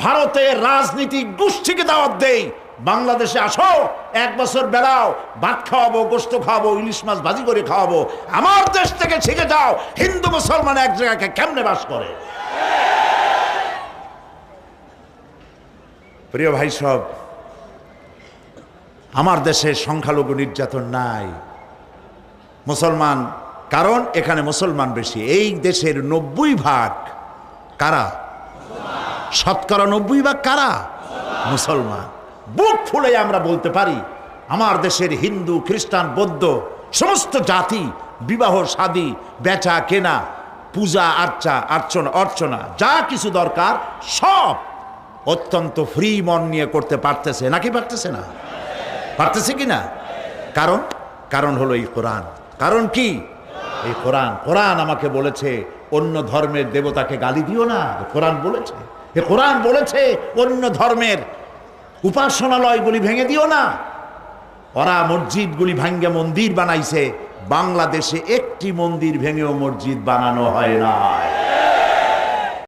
ভারতের রাজনীতিক গোষ্ঠীকে দাওয়াত দেই, বাংলাদেশে আসো, 1 বছর বেড়াও, ভাত খাওয়াবো, গোস্ত খাওয়াবো, ইলিশ মাছ ভাজি করে খাওয়াবো। আমার দেশ থেকে শিখে যাও হিন্দু মুসলমান এক জায়গায় কেমনে বাস করে। প্রিয় ভাই সব, আমার দেশে সংখ্যালঘু নির্যাতন নাই, মুসলমান, কারণ এখানে মুসলমান বেশি। এই দেশের 90% কারা? শতকরা 90% কারা? মুসলমান। বুক ফুলে আমরা বলতে পারি আমার দেশের হিন্দু, খ্রিস্টান, বৌদ্ধ সমস্ত জাতি বিবাহ শাদী, বেচা কেনা, পূজা অর্চনা যা কিছু দরকার সব অত্যন্ত ফ্রি মন নিয়ে করতে পারতেছে নাকি পারতেছে না? পারতেছে কি না? কারণ হলো এই কোরআন। কারণ কি? এই কোরআন আমাকে বলেছে অন্য ধর্মের দেবতাকে গালি দিও না। কোরআন বলেছে, কোরআন বলেছে অন্য ধর্মের উপাসনালয়গুলি ভেঙে দিও না। ওরা মসজিদগুলি ভাঙ্গে মন্দির বানাইছে, বাংলাদেশে একটি মন্দির ভেঙেও মসজিদ বানানো হয় না।